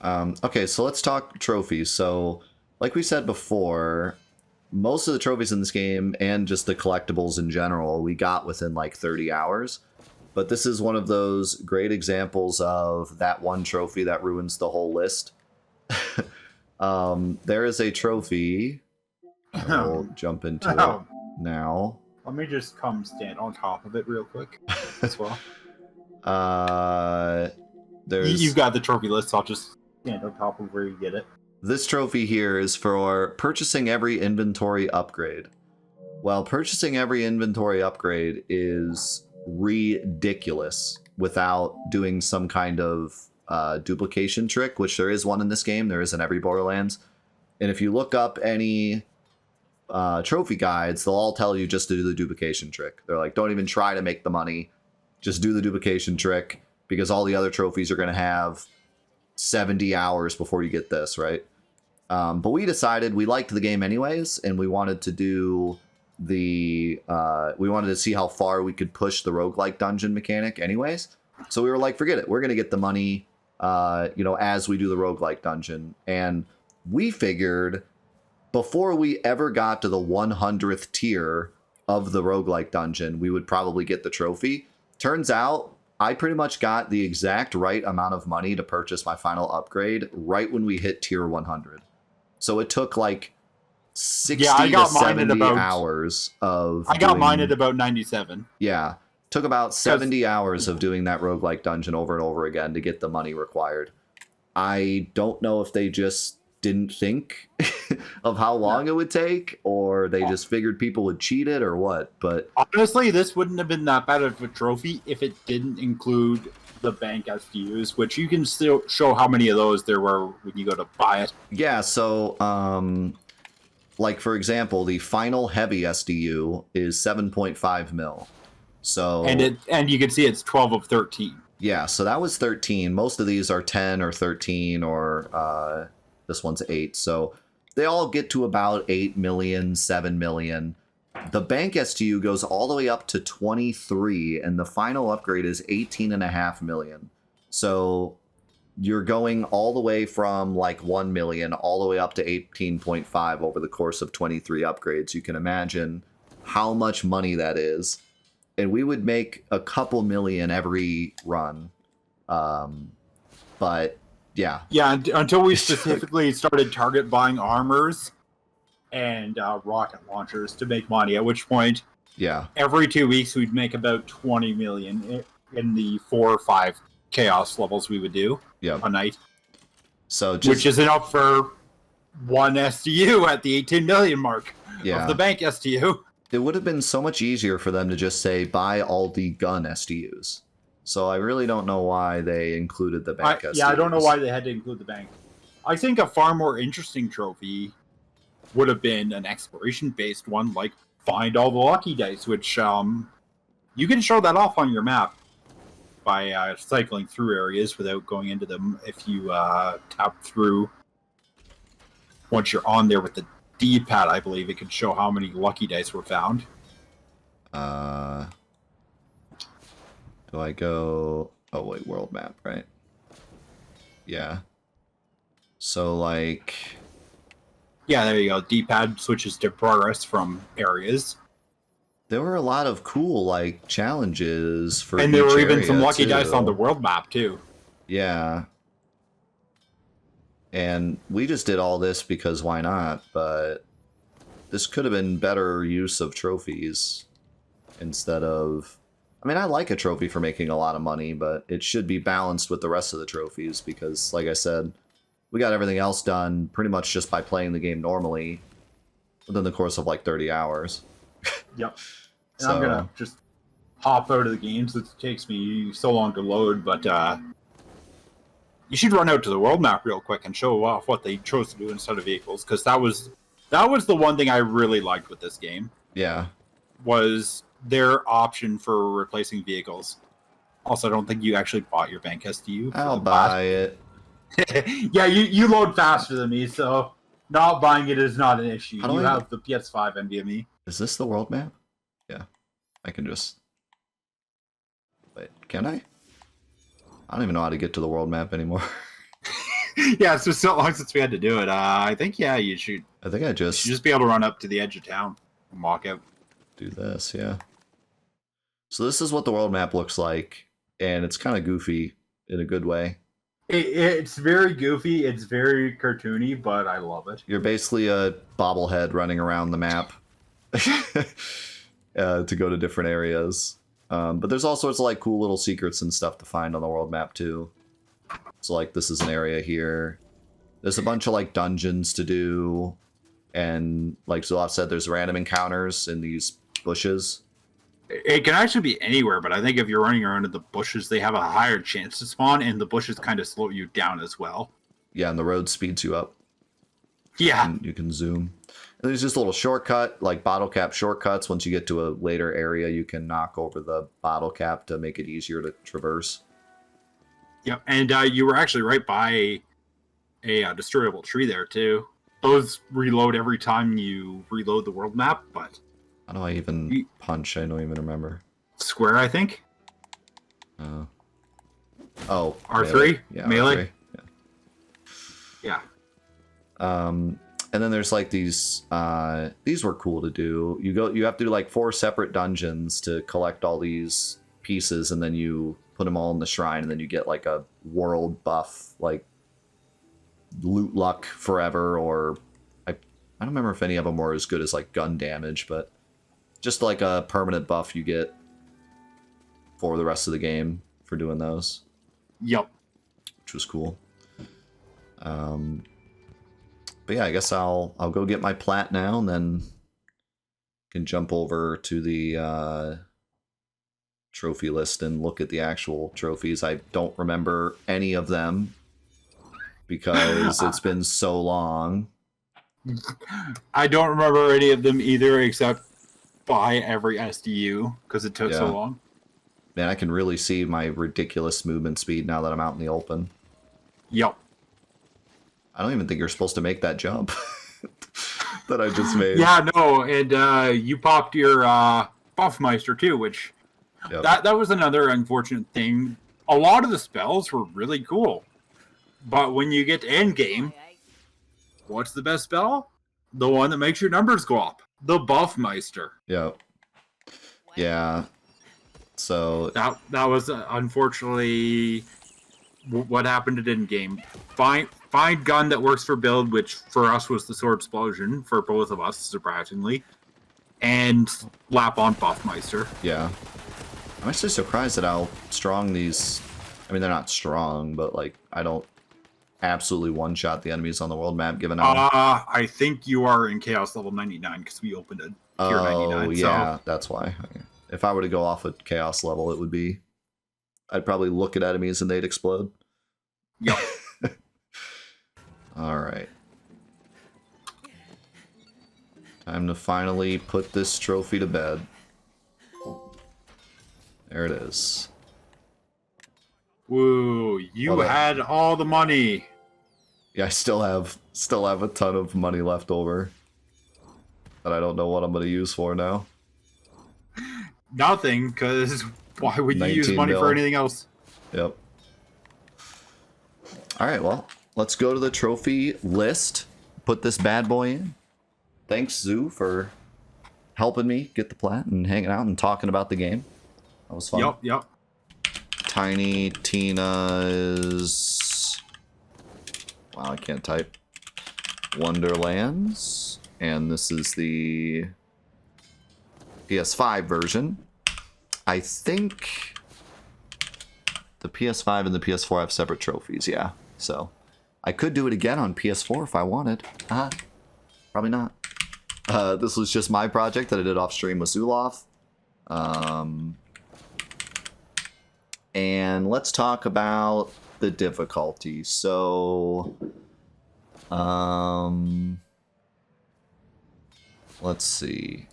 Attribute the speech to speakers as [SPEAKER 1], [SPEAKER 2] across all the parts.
[SPEAKER 1] Okay, so let's talk trophies. So, like we said before, most of the trophies in this game and just the collectibles in general, we got within like 30 hours. But this is one of those great examples of that one trophy that ruins the whole list. There is a trophy. We'll jump into it now.
[SPEAKER 2] Let me just come stand on top of it real quick as well. You've got the trophy list, so I'll just stand on top of where you get it.
[SPEAKER 1] This trophy here is for purchasing every inventory upgrade. Well, purchasing every inventory upgrade is ridiculous without doing some kind of duplication trick, which there is one in this game. There is in every Borderlands. And if you look up any trophy guides, they'll all tell you just to do the duplication trick. They're like, don't even try to make the money. Just do the duplication trick, because all the other trophies are going to have 70 hours before you get this, right? But we decided we liked the game anyways, and we wanted to do we wanted to see how far we could push the roguelike dungeon mechanic anyways. So we were like, forget it. We're going to get the money, as we do the roguelike dungeon. And we figured before we ever got to the 100th tier of the roguelike dungeon, we would probably get the trophy. Turns out I pretty much got the exact right amount of money to purchase my final upgrade right when we hit tier 100. So it took like 60 to 70 hours of...
[SPEAKER 2] I got mine at about 97.
[SPEAKER 1] Yeah. Took about 70 hours of doing that roguelike dungeon over and over again to get the money required. I don't know if they just didn't think of how long it would take, or they just figured people would cheat it, or what. But
[SPEAKER 2] honestly, this wouldn't have been that bad of a trophy if it didn't include the bank SDUs, which you can still show how many of those there were when you go to buy it.
[SPEAKER 1] Yeah, so like for example, the final heavy SDU is 7.5 mil. So
[SPEAKER 2] and you can see it's 12 of 13.
[SPEAKER 1] Yeah, so that was 13. Most of these are 10 or 13, or this one's 8. So they all get to about 8 million, 7 million. The bank STU goes all the way up to 23, and the final upgrade is 18.5 million. So you're going all the way from like 1 million all the way up to 18.5 over the course of 23 upgrades. You can imagine how much money that is. And we would make a couple million every run. But yeah.
[SPEAKER 2] Yeah, until we specifically started target buying armors and rocket launchers to make money, at which point,
[SPEAKER 1] yeah,
[SPEAKER 2] every 2 weeks we'd make about 20 million in the 4 or 5 chaos levels we would do a night.
[SPEAKER 1] So
[SPEAKER 2] which is enough for one STU at the 18 million mark of the bank STU.
[SPEAKER 1] It would have been so much easier for them to just say, buy all the gun STUs. So I really don't know why they included the bank STUs.
[SPEAKER 2] Yeah, I don't know why they had to include the bank. I think a far more interesting trophy would have been an exploration-based one, like find all the lucky dice, which you can show that off on your map by cycling through areas without going into them. If you tap through, once you're on there with the D-pad, I believe it could show how many lucky dice were found.
[SPEAKER 1] Do I go... Oh, wait, world map, right? Yeah. So, like...
[SPEAKER 2] Yeah, there you go. D-pad switches to progress from areas.
[SPEAKER 1] There were a lot of cool, like, challenges for
[SPEAKER 2] and
[SPEAKER 1] each
[SPEAKER 2] there were even
[SPEAKER 1] area,
[SPEAKER 2] some lucky
[SPEAKER 1] too.
[SPEAKER 2] dice on the world map, too.
[SPEAKER 1] Yeah. And we just did all this because why not? But this could have been better use of trophies instead of... I mean, I like a trophy for making a lot of money, but it should be balanced with the rest of the trophies because, like I said, we got everything else done pretty much just by playing the game normally within the course of like 30 hours.
[SPEAKER 2] Yep. And so, I'm going to just hop out of the game since it takes me so long to load, but you should run out to the world map real quick and show off what they chose to do instead of vehicles, because that was the one thing I really liked with this game.
[SPEAKER 1] Yeah.
[SPEAKER 2] Was their option for replacing vehicles. Also, I don't think you actually bought your bank STU.
[SPEAKER 1] I'll buy it.
[SPEAKER 2] Yeah, you load faster than me, so not buying it is not an issue. You have the PS5 NVMe.
[SPEAKER 1] Is this the world map? Yeah. I can just... Wait, can I? I don't even know how to get to the world map anymore.
[SPEAKER 2] Yeah, it's just so long since we had to do it. I think you should
[SPEAKER 1] I think I
[SPEAKER 2] just be able to run up to the edge of town and walk out.
[SPEAKER 1] do this, yeah. So this is what the world map looks like, and it's kind of goofy in a good way.
[SPEAKER 2] It's very goofy. It's very cartoony, but I love it.
[SPEAKER 1] You're basically a bobblehead running around the map to go to different areas. But there's all sorts of like cool little secrets and stuff to find on the world map too. So like this is an area here. There's a bunch of like dungeons to do, and like Zuloph said, there's random encounters in these bushes.
[SPEAKER 2] It can actually be anywhere, but I think if you're running around in the bushes, they have a higher chance to spawn, and the bushes kind of slow you down as well.
[SPEAKER 1] Yeah, and the road speeds you up.
[SPEAKER 2] Yeah.
[SPEAKER 1] And you can zoom. And there's just a little shortcut, like bottle cap shortcuts. Once you get to a later area, you can knock over the bottle cap to make it easier to traverse.
[SPEAKER 2] Yep, and you were actually right by a destroyable tree there, too. Those reload every time you reload the world map, but...
[SPEAKER 1] How do I even punch? I don't even remember.
[SPEAKER 2] Square, I think.
[SPEAKER 1] Oh,
[SPEAKER 2] R3?
[SPEAKER 1] Melee. Yeah,
[SPEAKER 2] Melee?
[SPEAKER 1] R3.
[SPEAKER 2] Yeah.
[SPEAKER 1] And then there's like these were cool to do. You have to do like 4 separate dungeons to collect all these pieces, and then you put them all in the shrine, and then you get like a world buff, like loot luck forever, or I don't remember if any of them were as good as like gun damage, but just like a permanent buff you get for the rest of the game for doing those.
[SPEAKER 2] Yep.
[SPEAKER 1] Which was cool. But yeah, I guess I'll go get my plat now, and then can jump over to the trophy list and look at the actual trophies. I don't remember any of them because it's been so long.
[SPEAKER 2] I don't remember any of them either, except buy every SDU because it took so long.
[SPEAKER 1] Man, I can really see my ridiculous movement speed now that I'm out in the open.
[SPEAKER 2] Yep.
[SPEAKER 1] I don't even think you're supposed to make that jump that I just made.
[SPEAKER 2] Yeah, no, and you popped your Buffmeister too, which that was another unfortunate thing. A lot of the spells were really cool, but when you get to end game, what's the best spell? The one that makes your numbers go up. The Buffmeister.
[SPEAKER 1] Yeah. Yeah. So
[SPEAKER 2] that was unfortunately what happened at end game. Find gun that works for build, which for us was the Sword Explosion for both of us, surprisingly, and lap on Buffmeister.
[SPEAKER 1] Yeah. I'm actually surprised at how strong these. I mean, they're not strong, but like I don't absolutely one-shot the enemies on the world map, given how...
[SPEAKER 2] I think you are in Chaos level 99, because we opened it tier 99.
[SPEAKER 1] Oh, yeah,
[SPEAKER 2] so.
[SPEAKER 1] that's why. If I were to go off a Chaos level, it would be... I'd probably look at enemies and they'd explode.
[SPEAKER 2] Yep.
[SPEAKER 1] Alright. Time to finally put this trophy to bed. There it is.
[SPEAKER 2] Woo, you had all the money.
[SPEAKER 1] Yeah, I still have a ton of money left over. That I don't know what I'm going to use for now.
[SPEAKER 2] Nothing, because why would you use money for anything else?
[SPEAKER 1] Yep. Alright, well, let's go to the trophy list. Put this bad boy in. Thanks, Zoo, for helping me get the plat and hanging out and talking about the game. That was fun.
[SPEAKER 2] Yep.
[SPEAKER 1] Tiny Tina's... Wow, I can't type. Wonderlands. And this is the PS5 version. I think the PS5 and the PS4 have separate trophies, yeah. So I could do it again on PS4 if I wanted. Probably not. This was just my project that I did off stream with Zuloph. And let's talk about the difficulty. So, let's see.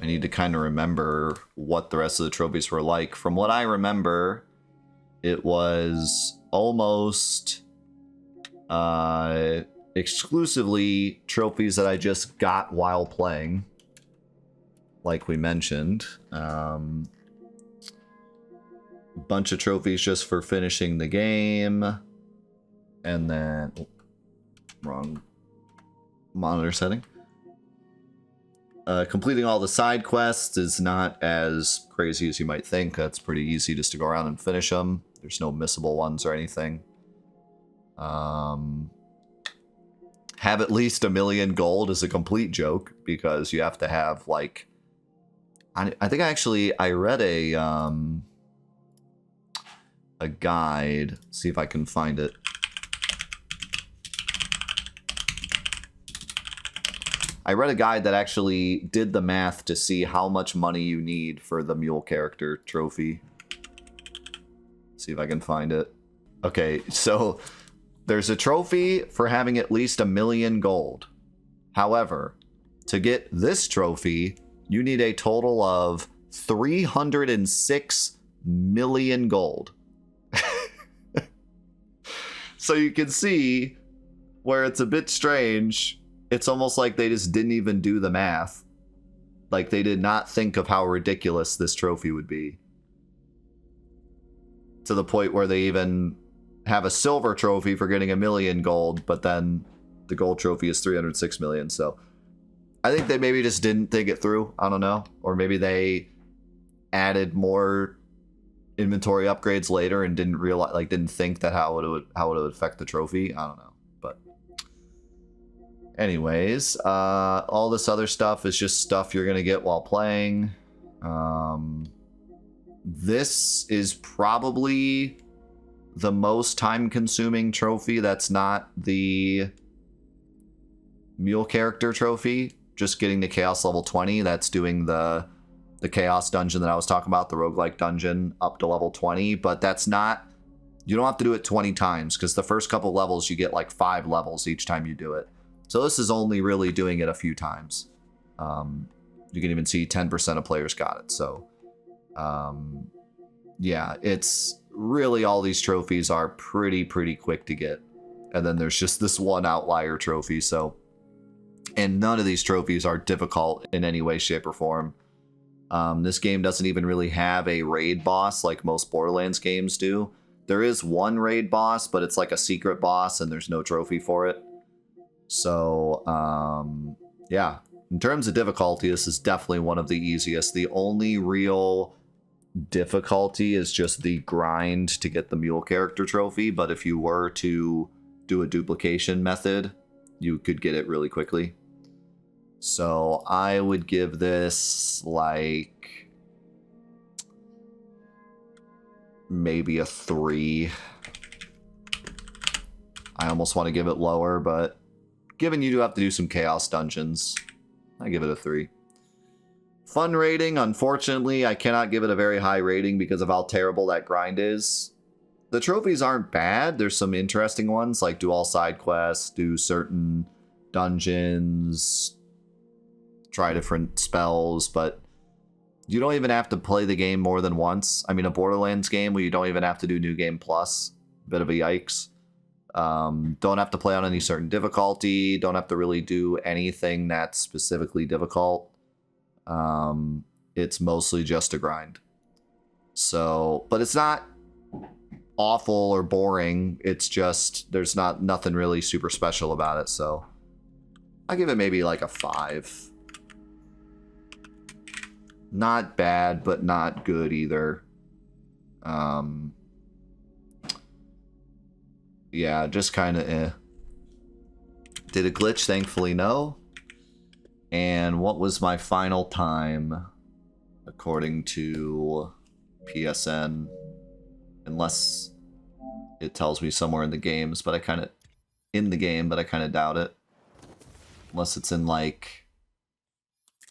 [SPEAKER 1] I need to kind of remember what the rest of the trophies were like. From what I remember, it was almost exclusively trophies that I just got while playing, like we mentioned.
[SPEAKER 2] Mm-hmm.
[SPEAKER 1] Bunch of trophies just for finishing the game. And then... oh, wrong monitor setting. Completing all the side quests is not as crazy as you might think. That's pretty easy just to go around and finish them. There's no missable ones or anything. Have at least 1 million gold is a complete joke because you have to have like... I think I read a guide. See if I can find it. I read a guide that actually did the math to see how much money you need for the mule character trophy. See if I can find it. Okay, so there's a trophy for having at least 1 million gold. However, to get this trophy, you need a total of 306 million gold. So you can see where it's a bit strange. It's almost like they just didn't even do the math. Like they did not think of how ridiculous this trophy would be. To the point where they even have a silver trophy for getting 1 million gold, but then the gold trophy is 306 million. So I think they maybe just didn't think it through. I don't know. Or maybe they added more inventory upgrades later and didn't realize, like, didn't think that how it would affect the trophy. I don't know. But anyways, all this other stuff is just stuff you're gonna get while playing. This is probably the most time-consuming trophy that's not the mule character trophy. Just getting to Chaos level 20, that's doing the Chaos dungeon that I was talking about, the roguelike dungeon, up to level 20. But that's not... You don't have to do it 20 times, because the first couple levels, you get like 5 levels each time you do it. So this is only really doing it a few times. You can even see 10% of players got it. So, yeah, it's really all these trophies are pretty quick to get. And then there's just this one outlier trophy, so... And none of these trophies are difficult in any way, shape, or form. This game doesn't even really have a raid boss like most Borderlands games do. There is one raid boss, but it's like a secret boss and there's no trophy for it. So, yeah. In terms of difficulty, this is definitely one of the easiest. The only real difficulty is just the grind to get the mule character trophy, but if you were to do a duplication method, you could get it really quickly. So I would give this like maybe a 3. I almost want to give it lower, but given you do have to do some chaos dungeons, I give it a 3. Fun rating, unfortunately, I cannot give it a very high rating because of how terrible that grind is. The trophies aren't bad. There's some interesting ones, like do all side quests, do certain dungeons, try different spells, but you don't even have to play the game more than once. I mean, a Borderlands game where you don't even have to do New Game Plus, bit of a yikes. Don't have to play on any certain difficulty, don't have to really do anything that's specifically difficult. It's mostly just a grind. So, but it's not awful or boring. It's just there's nothing really super special about it. So I give it maybe like a 5. Not bad, but not good either. Yeah, just kind of eh. Did it glitch? Thankfully, no. And what was my final time according to PSN? Unless it tells me somewhere in the games, but I kind of doubt it. Unless it's in like,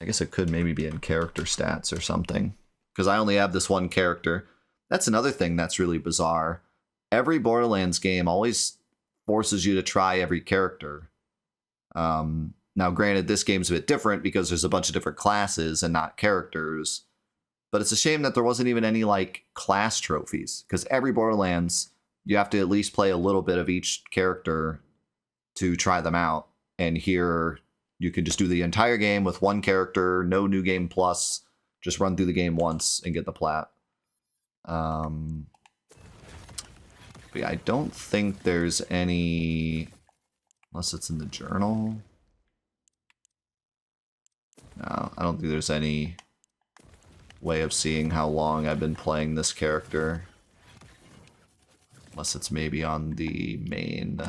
[SPEAKER 1] I guess it could maybe be in character stats or something. Because I only have this one character. That's another thing that's really bizarre. Every Borderlands game always forces you to try every character. Now, granted, this game's a bit different because there's a bunch of different classes and not characters. But it's a shame that there wasn't even any, like, class trophies. Because every Borderlands, you have to at least play a little bit of each character to try them out. And here, you can just do the entire game with one character, no New Game Plus. Just run through the game once and get the plat. But yeah, I don't think there's any... Unless it's in the journal. No, I don't think there's any way of seeing how long I've been playing this character. Unless it's maybe on the main.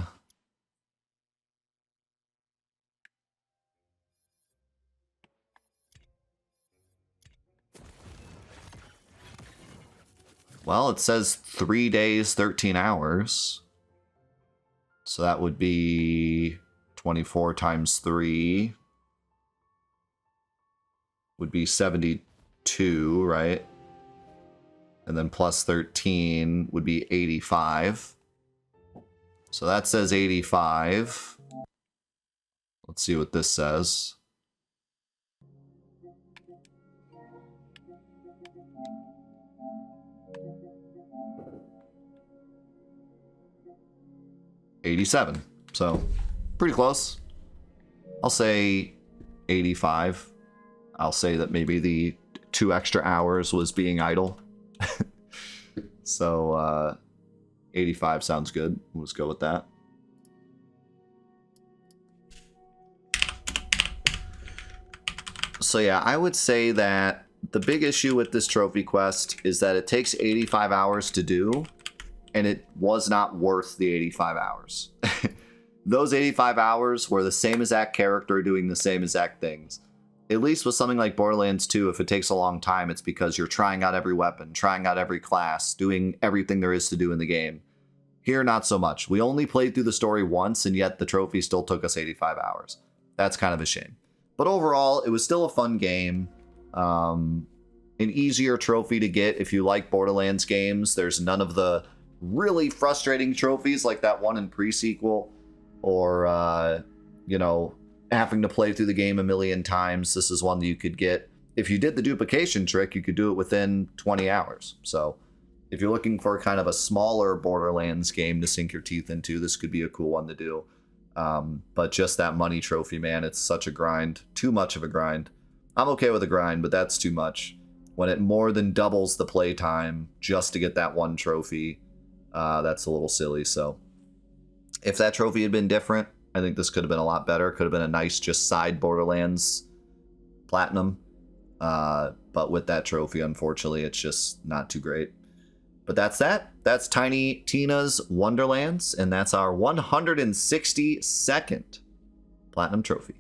[SPEAKER 1] Well, it says 3 days, 13 hours. So that would be 24 times 3. Would be 72, right? And then plus 13 would be 85. So that says 85. Let's see what this says. $87. So pretty close. I'll say 85. I'll say that maybe the 2 extra hours was being idle. So 85 sounds good. Let's go with that. So yeah, I would say that the big issue with this trophy quest is that it takes 85 hours to do, and it was not worth the 85 hours. Those 85 hours were the same exact character doing the same exact things. At least with something like Borderlands 2, if it takes a long time, it's because you're trying out every weapon, trying out every class, doing everything there is to do in the game. Here, not so much. We only played through the story once, and yet the trophy still took us 85 hours. That's kind of a shame. But overall, it was still a fun game. An easier trophy to get if you like Borderlands games. There's none of the really frustrating trophies like that one in pre-sequel, or, you know, having to play through the game a million times. This is one that you could get. If you did the duplication trick, you could do it within 20 hours. So if you're looking for kind of a smaller Borderlands game to sink your teeth into, this could be a cool one to do. But just that money trophy, man, it's such a grind. Too much of a grind. I'm okay with a grind, but that's too much. When it more than doubles the playtime just to get that one trophy, that's a little silly. So if that trophy had been different, I think this could have been a lot better. Could have been a nice just side Borderlands platinum. But with that trophy, unfortunately, it's just not too great. But that's that. That's Tiny Tina's Wonderlands, and that's our 162nd platinum trophy.